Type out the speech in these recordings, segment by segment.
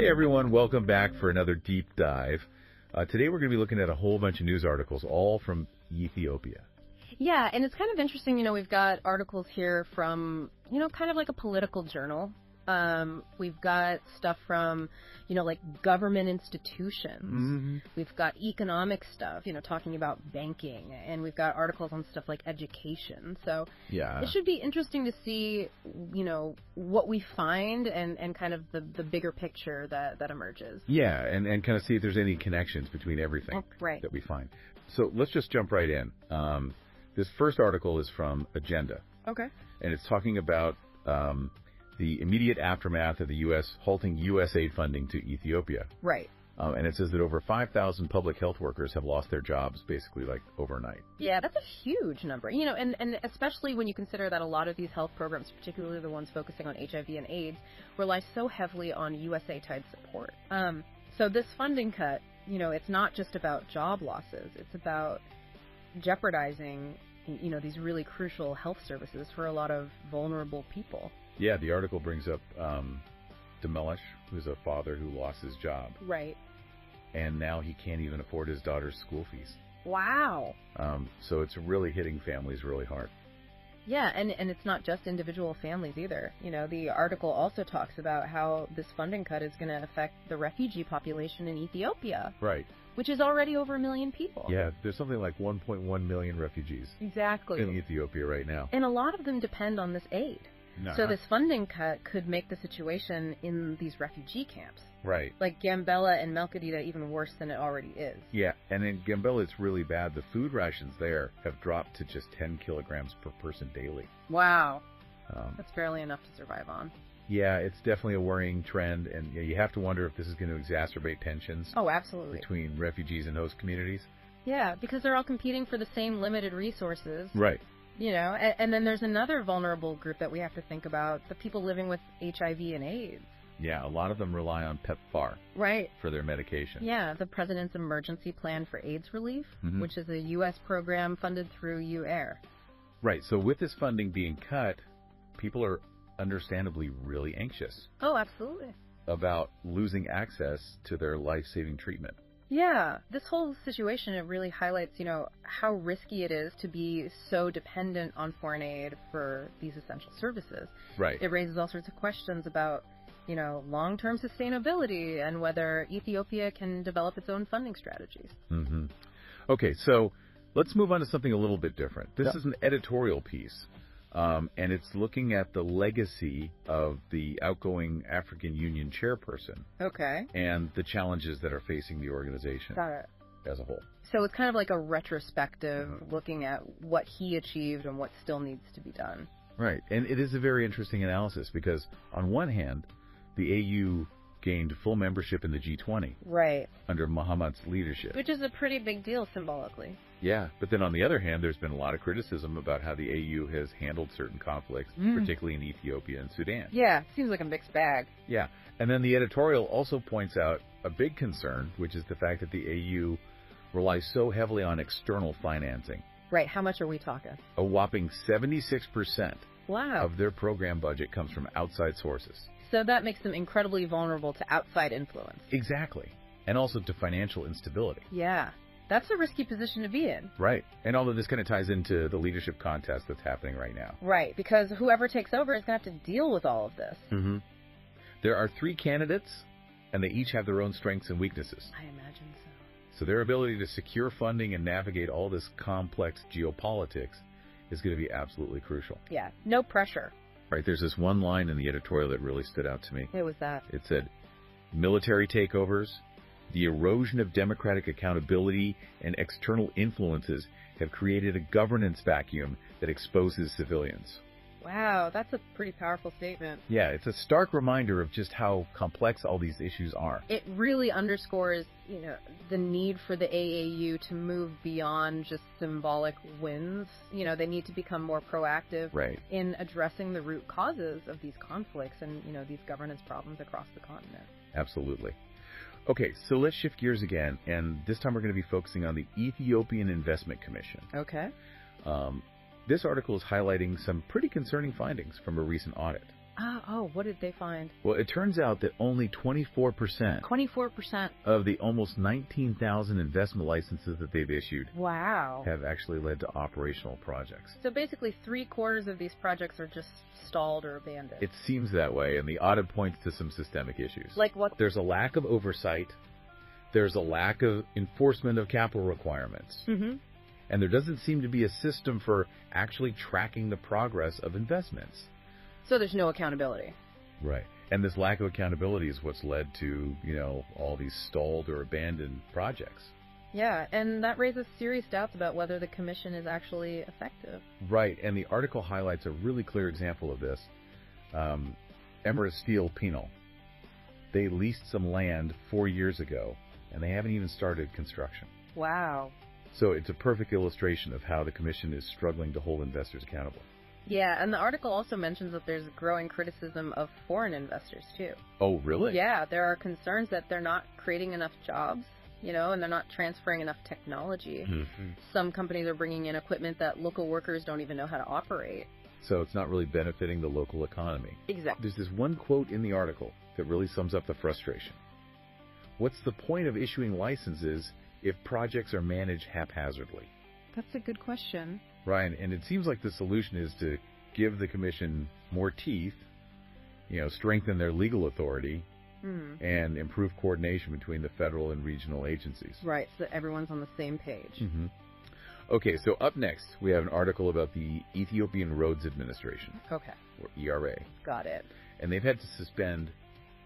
Hey everyone, welcome back for another deep dive. Today we're going to be looking at a whole bunch of news articles, all from Ethiopia. Yeah, and it's kind of interesting, we've got articles here from, kind of like a political journal. We've got stuff from, like government institutions. Mm-hmm. We've got economic stuff, talking about banking. And we've got articles on stuff like education. So yeah, it should be interesting to see, what we find and kind of the bigger picture that emerges. Yeah, and kind of see if there's any connections between everything that we find. So let's just jump right in. This first article is from Agenda. Okay. And it's talking about the immediate aftermath of the U.S. halting U.S. aid funding to Ethiopia. Right. And it says that over 5,000 public health workers have lost their jobs basically like overnight. Yeah, that's a huge number. And especially when you consider that a lot of these health programs, particularly the ones focusing on HIV and AIDS, rely so heavily on USA-type support. So this funding cut, it's not just about job losses. It's about jeopardizing, these really crucial health services for a lot of vulnerable people. Yeah, the article brings up Demelish, who's a father who lost his job. Right. And now he can't even afford his daughter's school fees. Wow. So it's really hitting families really hard. Yeah, and it's not just individual families either. The article also talks about how this funding cut is going to affect the refugee population in Ethiopia. Right. Which is already over 1 million people. Yeah, there's something like 1.1 million refugees. Exactly. In Ethiopia right now. And a lot of them depend on this aid. So this funding cut could make the situation in these refugee camps, right, like Gambela and Melkadita, even worse than it already is. Yeah, and in Gambela it's really bad. The food rations there have dropped to just 10 kilograms per person daily. Wow. That's barely enough to survive on. Yeah, it's definitely a worrying trend, and you have to wonder if this is going to exacerbate tensions. Oh, absolutely. Between refugees and host communities. Yeah, because they're all competing for the same limited resources. Right. And then there's another vulnerable group that we have to think about, the people living with HIV and AIDS. Yeah, a lot of them rely on PEPFAR for their medication. Yeah, the President's Emergency Plan for AIDS Relief, which is a U.S. program funded through UAIR. Right, so with this funding being cut, people are understandably really anxious. Oh, absolutely. About losing access to their life-saving treatment. Yeah, this whole situation, it really highlights, how risky it is to be so dependent on foreign aid for these essential services. Right. It raises all sorts of questions about, long-term sustainability and whether Ethiopia can develop its own funding strategies. Mm-hmm. Okay, so let's move on to something a little bit different. This is an editorial piece. And it's looking at the legacy of the outgoing African Union chairperson. Okay. And the challenges that are facing the organization as a whole. So it's kind of like a retrospective looking at what he achieved and what still needs to be done. Right. And it is a very interesting analysis because on one hand, the AU gained full membership in the G20. Right. Under Mohammed's leadership. Which is a pretty big deal symbolically. Yeah, but then on the other hand, there's been a lot of criticism about how the AU has handled certain conflicts, particularly in Ethiopia and Sudan. Yeah, seems like a mixed bag. Yeah, and then the editorial also points out a big concern, which is the fact that the AU relies so heavily on external financing. Right, how much are we talking? A whopping 76% of their program budget comes from outside sources. So that makes them incredibly vulnerable to outside influence. Exactly, and also to financial instability. Yeah. That's a risky position to be in. Right. And all of this kind of ties into the leadership contest that's happening right now. Right. Because whoever takes over is going to have to deal with all of this. Mm-hmm. There are 3 candidates, and they each have their own strengths and weaknesses. I imagine so. So their ability to secure funding and navigate all this complex geopolitics is going to be absolutely crucial. Yeah. No pressure. Right. There's this one line in the editorial that really stood out to me. What was that? It said, military takeovers, the erosion of democratic accountability, and external influences have created a governance vacuum that exposes civilians. Wow, that's a pretty powerful statement. Yeah, it's a stark reminder of just how complex all these issues are. It really underscores, the need for the AAU to move beyond just symbolic wins. They need to become more proactive in addressing the root causes of these conflicts and, these governance problems across the continent. Absolutely. Okay, so let's shift gears again, and this time we're going to be focusing on the Ethiopian Investment Commission. Okay. This article is highlighting some pretty concerning findings from a recent audit. What did they find? Well, it turns out that only 24% 24%. of the almost 19,000 investment licenses that they've issued Wow. have actually led to operational projects. So basically 3/4 of these projects are just stalled or abandoned. It seems that way, and the audit points to some systemic issues. Like what? There's a lack of oversight. There's a lack of enforcement of capital requirements. Mm-hmm. And there doesn't seem to be a system for actually tracking the progress of investments. So there's no accountability. Right. And this lack of accountability is what's led to, all these stalled or abandoned projects. Yeah, and that raises serious doubts about whether the commission is actually effective. Right. And the article highlights a really clear example of this. Emirates Steel Penal. They leased some land 4 years ago, and they haven't even started construction. Wow. So it's a perfect illustration of how the commission is struggling to hold investors accountable. Yeah, and the article also mentions that there's growing criticism of foreign investors, too. Oh, really? Yeah, there are concerns that they're not creating enough jobs, and they're not transferring enough technology. Mm-hmm. Some companies are bringing in equipment that local workers don't even know how to operate. So it's not really benefiting the local economy. Exactly. There's this one quote in the article that really sums up the frustration. What's the point of issuing licenses if projects are managed haphazardly? That's a good question. Ryan, and it seems like the solution is to give the commission more teeth, strengthen their legal authority, and improve coordination between the federal and regional agencies. Right, so that everyone's on the same page. Mm-hmm. Okay, so up next, we have an article about the Ethiopian Roads Administration, Okay, or ERA. got it. And they've had to suspend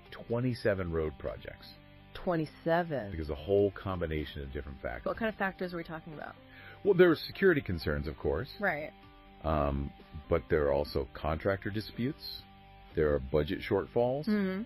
27 road projects 27. because a whole combination of different factors. What kind of factors are we talking about? Well, there are security concerns, of course. Right. But there are also contractor disputes. There are budget shortfalls. Mm-hmm.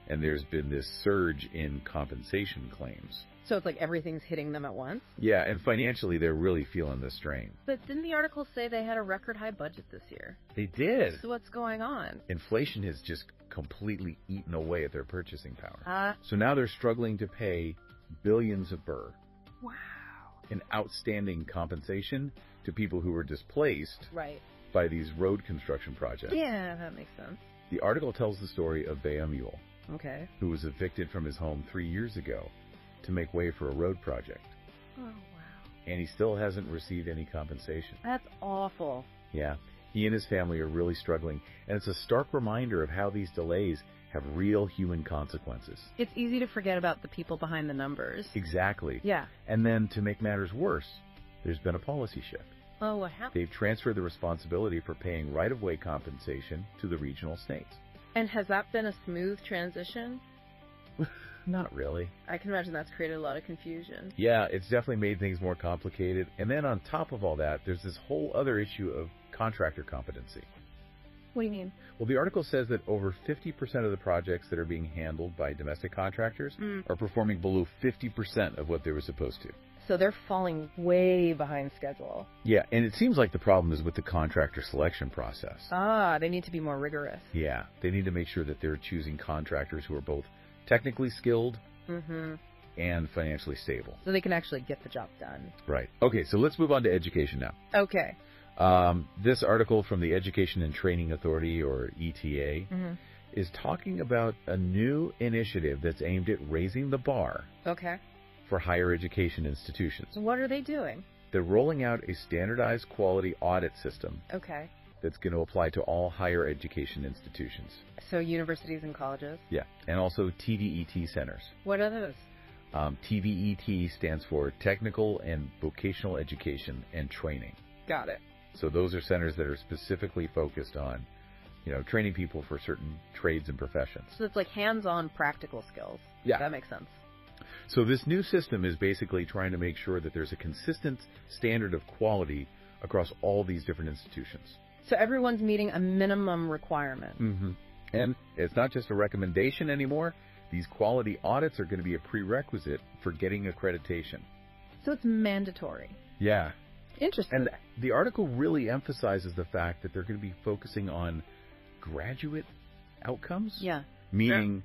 And there's been this surge in compensation claims. So it's like everything's hitting them at once? Yeah, and financially, they're really feeling the strain. But didn't the article say they had a record high budget this year? They did. So what's going on? Inflation has just completely eaten away at their purchasing power. Ah. So now they're struggling to pay billions of birr. Wow. In outstanding compensation to people who were displaced Right. by these road construction projects. Yeah, that makes sense. The article tells the story of Bayamule, Okay. who was evicted from his home 3 years ago to make way for a road project. Oh, wow. And he still hasn't received any compensation. That's awful. Yeah, he and his family are really struggling, and it's a stark reminder of how these delays have real human consequences. It's easy to forget about the people behind the numbers. Exactly. Yeah. And then, to make matters worse, there's been a policy shift. Oh, what happened? They've transferred the responsibility for paying right-of-way compensation to the regional states. And has that been a smooth transition? Not really. I can imagine that's created a lot of confusion. Yeah, it's definitely made things more complicated. And then on top of all that, there's this whole other issue of contractor competency. What do you mean? Well, the article says that over 50% of the projects that are being handled by domestic contractors are performing below 50% of what they were supposed to. So they're falling way behind schedule. Yeah, and it seems like the problem is with the contractor selection process. Ah, they need to be more rigorous. Yeah, they need to make sure that they're choosing contractors who are both technically skilled and financially stable. So they can actually get the job done. Right. Okay, so let's move on to education now. Okay. This article from the Education and Training Authority, or ETA, is talking about a new initiative that's aimed at raising the bar Okay. for higher education institutions. What are they doing? They're rolling out a standardized quality audit system Okay. that's going to apply to all higher education institutions. So universities and colleges. Yeah, and also TVET centers. What are those? TVET stands for Technical and Vocational Education and Training. Got it. So those are centers that are specifically focused on, training people for certain trades and professions. So it's like hands-on practical skills. Yeah. That makes sense. So this new system is basically trying to make sure that there's a consistent standard of quality across all these different institutions. So everyone's meeting a minimum requirement. And it's not just a recommendation anymore. These quality audits are going to be a prerequisite for getting accreditation. So it's mandatory. Yeah. Interesting. And the article really emphasizes the fact that they're going to be focusing on graduate outcomes. Yeah. Meaning,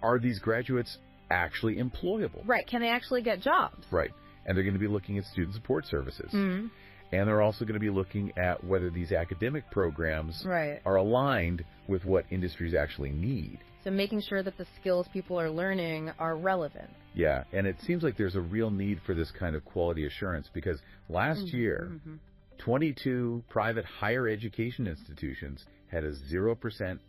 are these graduates actually employable? Right. Can they actually get jobs? Right. And they're going to be looking at student support services. And they're also going to be looking at whether these academic programs Right. are aligned with what industries actually need. So making sure that the skills people are learning are relevant. Yeah, and it seems like there's a real need for this kind of quality assurance because last year, 22 private higher education institutions had a 0%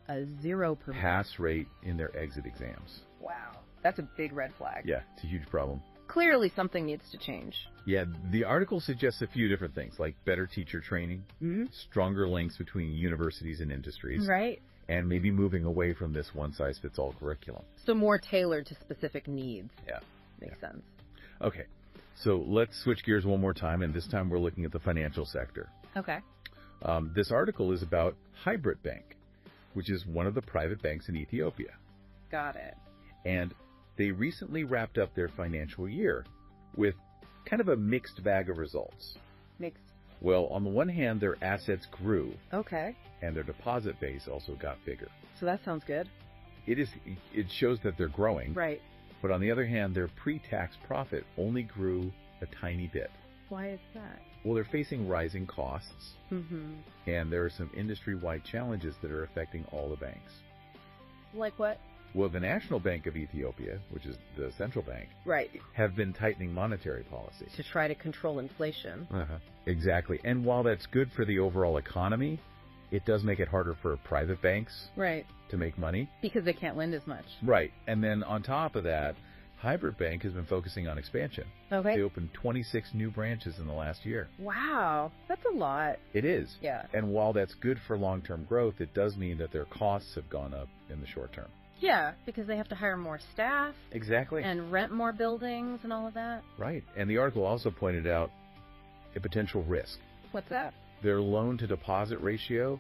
A 0%. pass rate in their exit exams. Wow. That's a big red flag. Yeah, it's a huge problem. Clearly something needs to change. Yeah, the article suggests a few different things, like better teacher training, stronger links between universities and industries, Right. and maybe moving away from this one-size-fits-all curriculum. So more tailored to specific needs. Yeah. Makes sense. Okay, so let's switch gears one more time, and this time we're looking at the financial sector. Okay. This article is about Hibret Bank, which is one of the private banks in Ethiopia. Got it. And they recently wrapped up their financial year with kind of a mixed bag of results. Mixed. Well, on the one hand, their assets grew, Okay. and their deposit base also got bigger. So that sounds good. It shows that they're growing, Right. but on the other hand, their pre-tax profit only grew a tiny bit. Why is that? Well, they're facing rising costs, Mm-hmm. and there are some industry-wide challenges that are affecting all the banks. Like what? Well, the National Bank of Ethiopia, which is the central bank, Right. have been tightening monetary policy. To try to control inflation. Exactly. And while that's good for the overall economy, it does make it harder for private banks Right. to make money. Because they can't lend as much. Right. And then on top of that, Hibret Bank has been focusing on expansion. Okay. They opened 26 new branches in the last year. Wow. That's a lot. It is. Yeah. And while that's good for long-term growth, it does mean that their costs have gone up in the short term. Yeah, because they have to hire more staff Exactly. and rent more buildings and all of that. Right. And the article also pointed out a potential risk. What's that? Their loan-to-deposit ratio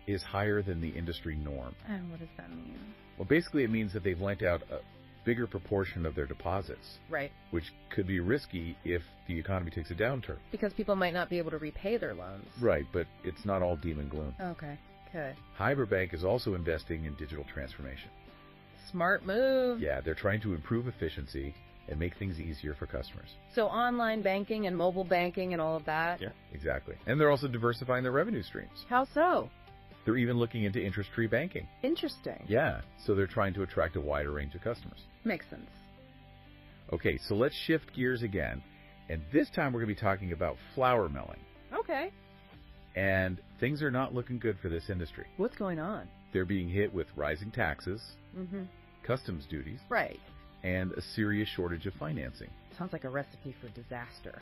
is higher than the industry norm. And what does that mean? Well, basically it means that they've lent out a bigger proportion of their deposits, Right. which could be risky if the economy takes a downturn. Because people might not be able to repay their loans. Right, but it's not all doom and gloom. Okay. Good. Hibret Bank is also investing in digital transformation. Smart move. Yeah, they're trying to improve efficiency and make things easier for customers. So online banking and mobile banking and all of that. Yeah, exactly. And they're also diversifying their revenue streams. How so? They're even looking into interest-free banking. Interesting. Yeah, so they're trying to attract a wider range of customers. Makes sense. Okay, so let's shift gears again. And this time we're going to be talking about flour milling. Okay. And things are not looking good for this industry. What's going on? They're being hit with rising taxes, Mm-hmm. customs duties, Right. and a serious shortage of financing. Sounds like a recipe for disaster.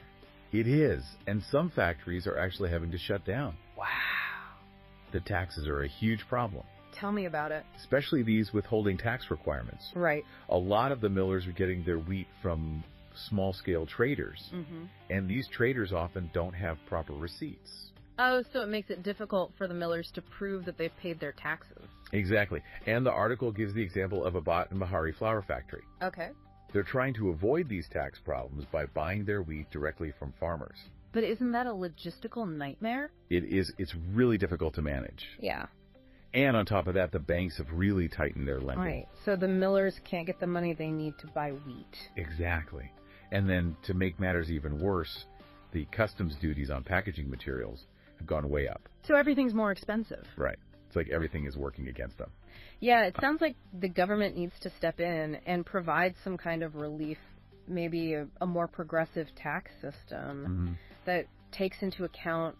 It is, and some factories are actually having to shut down. Wow. The taxes are a huge problem, Tell me about it. especially these withholding tax requirements. Right. A lot of the millers are getting their wheat from small-scale traders, Mm-hmm. and these traders often don't have proper receipts. Oh, so it makes it difficult for the millers to prove that they've paid their taxes. Exactly. And the article gives the example of a Bat and Bahari flour factory. Okay. They're trying to avoid these tax problems by buying their wheat directly from farmers. But isn't that a logistical nightmare? It's really difficult to manage. Yeah. And on top of that, the banks have really tightened their lending. Right. So the millers can't get the money they need to buy wheat. Exactly. And then to make matters even worse, the customs duties on packaging materials have gone way up. So everything's more expensive. Right. It's like everything is working against them. Yeah, it sounds like the government needs to step in and provide some kind of relief, maybe a more progressive tax system that takes into account,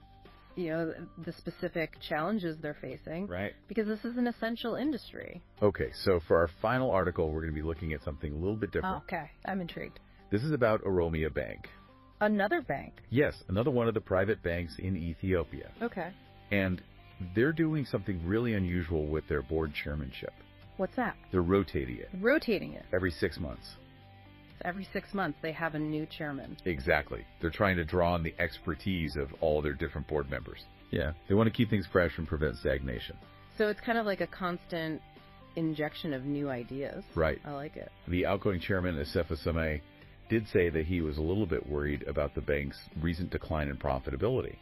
the specific challenges they're facing. Right. Because this is an essential industry. Okay, so for our final article, we're going to be looking at something a little bit different. Oh, okay. I'm intrigued. This is about Oromia Bank. Another bank. Yes, another one of the private banks in Ethiopia. Okay. And they're doing something really unusual with their board chairmanship. What's that? They're rotating it Rotating it. every 6 months. So every 6 months they have a new chairman. Exactly. They're trying to draw on the expertise of all their different board members. Yeah, they want to keep things fresh and prevent stagnation. So it's kind of like a constant injection of new ideas. Right. I like it. The outgoing chairman, Asefa Sameh, did say that he was a little bit worried about the bank's recent decline in profitability.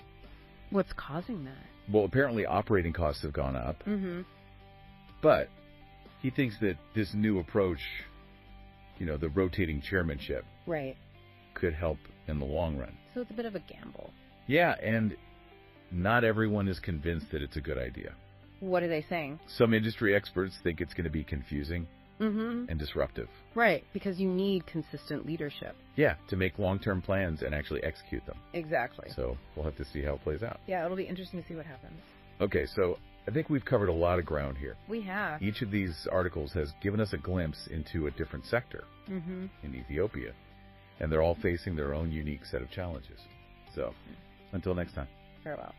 What's causing that? Well, apparently operating costs have gone up, Mm-hmm. but he thinks that this new approach, the rotating chairmanship, Right. could help in the long run. So it's a bit of a gamble. Yeah, and not everyone is convinced that it's a good idea. What are they saying? Some industry experts think it's going to be confusing Mm-hmm. and disruptive. Right, because you need consistent leadership. Yeah, to make long-term plans and actually execute them. Exactly. So we'll have to see how it plays out. Yeah, it'll be interesting to see what happens. Okay, so I think we've covered a lot of ground here. We have. Each of these articles has given us a glimpse into a different sector Mm-hmm. in Ethiopia, and they're all facing their own unique set of challenges. So, until next time. Farewell.